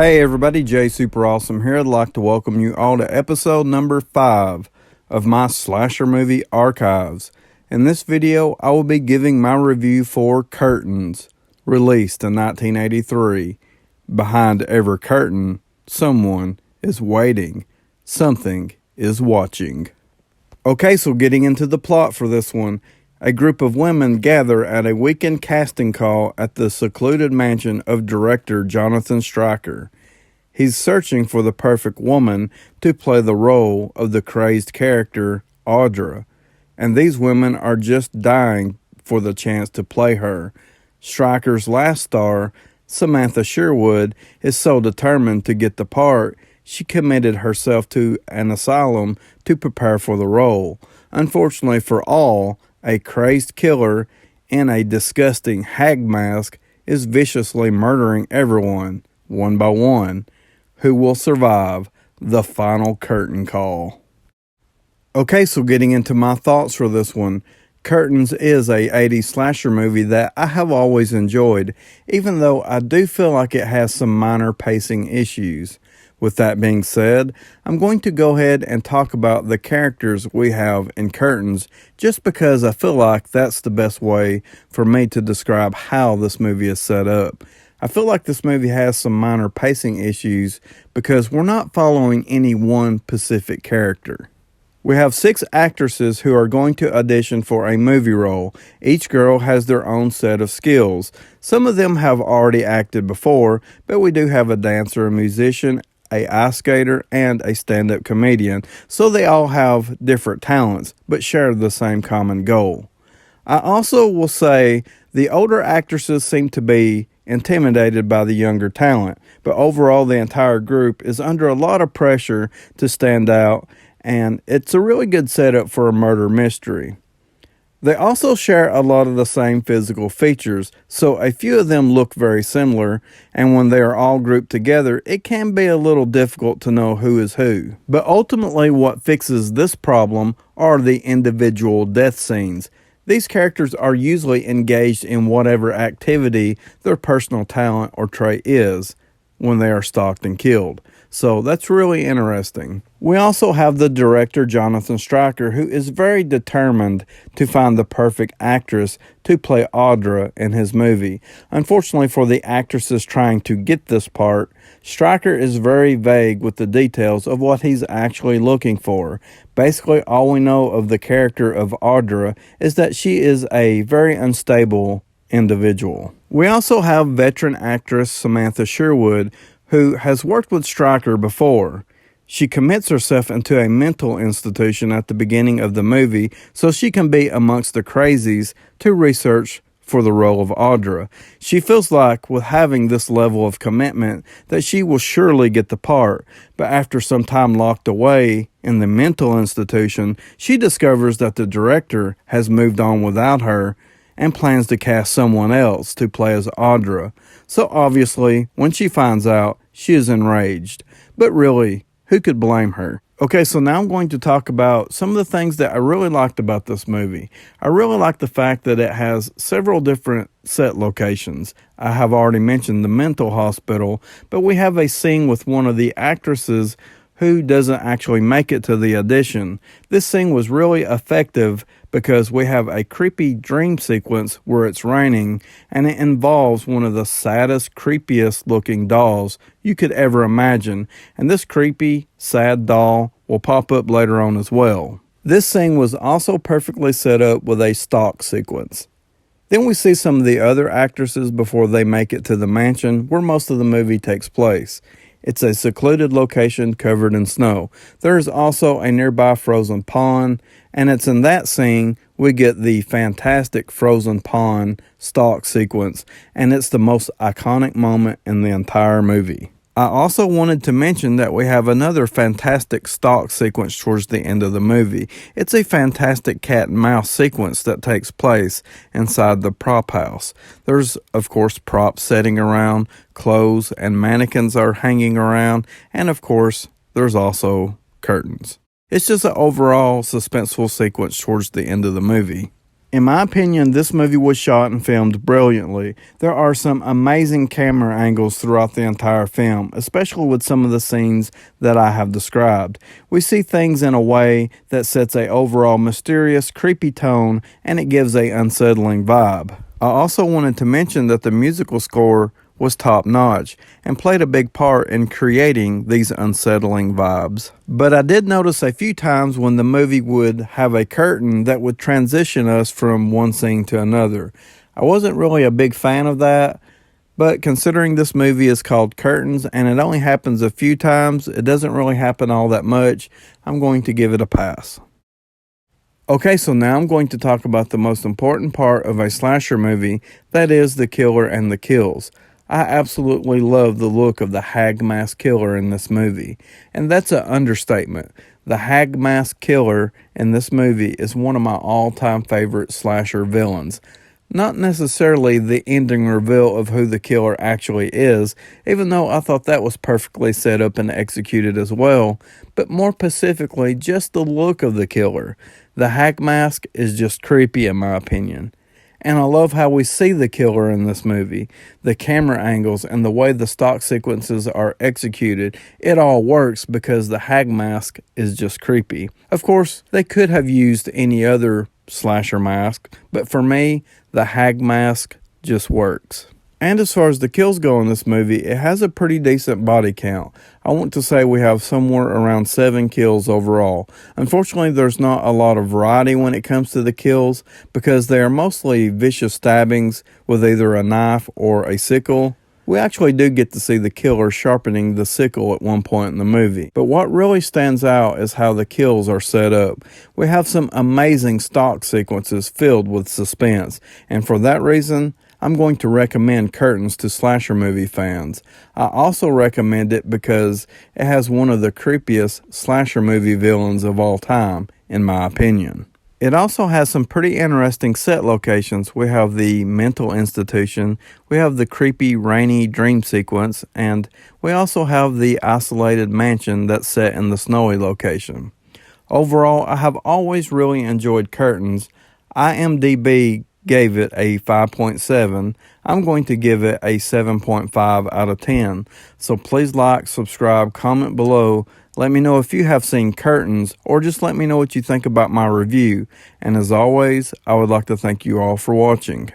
Hey everybody, Superawesome here. I'd like to welcome you all to episode number 5 of my Slasher Movie Archives. In this video, I will be giving my review for Curtains, released in 1983. Behind every curtain, someone is waiting. Something is watching. Okay, so getting into the plot for this one. A group of women gather at a weekend casting call at the secluded mansion of director Jonathan Stryker. He's searching for the perfect woman to play the role of the crazed character Audra, and these women are just dying for the chance to play her. Stryker's last star, Samantha Sherwood, is so determined to get the part, she committed herself to an asylum to prepare for the role. Unfortunately for all, a crazed killer in a disgusting hag mask is viciously murdering everyone, one by one. Who will survive the final curtain call? Okay, so getting into my thoughts for this one. Curtains is a 80s slasher movie that I have always enjoyed, even though I do feel like it has some minor pacing issues. With that being said, I'm going to go ahead and talk about the characters we have in Curtains, just because I feel like that's the best way for me to describe how this movie is set up. I feel like this movie has some minor pacing issues because we're not following any one specific character. We have 6 actresses who are going to audition for a movie role. Each girl has their own set of skills. Some of them have already acted before, but we do have a dancer, a musician, a ice skater, and a stand-up comedian, so they all have different talents, but share the same common goal. I also will say the older actresses seem to be intimidated by the younger talent, but overall the entire group is under a lot of pressure to stand out, and it's a really good setup for a murder mystery. They also share a lot of the same physical features, so a few of them look very similar, and when they are all grouped together, it can be a little difficult to know who is who. But ultimately what fixes this problem are the individual death scenes. These characters are usually engaged in whatever activity their personal talent or trait is when they are stalked and killed. So that's really interesting. We also have the director Jonathan Stryker, who is very determined to find the perfect actress to play Audra in his movie. Unfortunately for the actresses trying to get this part, Stryker is very vague with the details of what he's actually looking for. Basically, all we know of the character of Audra is that she is a very unstable individual. We also have veteran actress Samantha Sherwood, who has worked with Stryker before. She commits herself into a mental institution at the beginning of the movie so she can be amongst the crazies to research for the role of Audra. She feels like with having this level of commitment that she will surely get the part, but after some time locked away in the mental institution, she discovers that the director has moved on without her and plans to cast someone else to play as Audra. So obviously, when she finds out, she is enraged. But really, who could blame her? Okay, so now I'm going to talk about some of the things that I really liked about this movie. I really like the fact that it has several different set locations. I have already mentioned the mental hospital, but we have a scene with one of the actresses who doesn't actually make it to the audition. This scene was really effective because we have a creepy dream sequence where it's raining, and it involves one of the saddest, creepiest looking dolls you could ever imagine, and this creepy, sad doll will pop up later on as well. This scene was also perfectly set up with a stalk sequence. Then we see some of the other actresses before they make it to the mansion where most of the movie takes place. It's a secluded location covered in snow. There is also a nearby frozen pond, and it's in that scene we get the fantastic frozen pond stalk sequence, and it's the most iconic moment in the entire movie. I also wanted to mention that we have another fantastic stalk sequence towards the end of the movie. It's a fantastic cat and mouse sequence that takes place inside the prop house. There's, of course, props setting around, clothes and mannequins are hanging around, and of course, there's also curtains. It's just an overall suspenseful sequence towards the end of the movie. In my opinion, this movie was shot and filmed brilliantly. There are some amazing camera angles throughout the entire film, especially with some of the scenes that I have described. We see things in a way that sets a overall mysterious, creepy tone, and it gives a unsettling vibe. I also wanted to mention that the musical score was top-notch and played a big part in creating these unsettling vibes. But I did notice a few times when the movie would have a curtain that would transition us from one scene to another. I wasn't really a big fan of that, but considering this movie is called Curtains and it only happens a few times, it doesn't really happen all that much, I'm going to give it a pass. Okay, so now I'm going to talk about the most important part of a slasher movie, that is the killer and the kills. I absolutely love the look of the Hag Mask Killer in this movie, and that's an understatement. The Hag Mask Killer in this movie is one of my all-time favorite slasher villains. Not necessarily the ending reveal of who the killer actually is, even though I thought that was perfectly set up and executed as well, but more specifically, just the look of the killer. The Hag Mask is just creepy in my opinion. And I love how we see the killer in this movie. The camera angles and the way the stock sequences are executed, it all works because the Hag Mask is just creepy. Of course, they could have used any other slasher mask, but for me, the Hag Mask just works. And as far as the kills go in this movie, it has a pretty decent body count. I want to say we have somewhere around 7 kills overall. Unfortunately, there's not a lot of variety when it comes to the kills because they are mostly vicious stabbings with either a knife or a sickle. We actually do get to see the killer sharpening the sickle at one point in the movie. But what really stands out is how the kills are set up. We have some amazing stock sequences filled with suspense, and for that reason, I'm going to recommend Curtains to slasher movie fans. I also recommend it because it has one of the creepiest slasher movie villains of all time, in my opinion. It also has some pretty interesting set locations. We have the mental institution, we have the creepy rainy dream sequence, and we also have the isolated mansion that's set in the snowy location. Overall, I have always really enjoyed Curtains. IMDb gave it a 5.7. I'm going to give it a 7.5 out of 10. So please like, subscribe, comment below. Let me know if you have seen Curtains, or just let me know what you think about my review. And as always, I would like to thank you all for watching.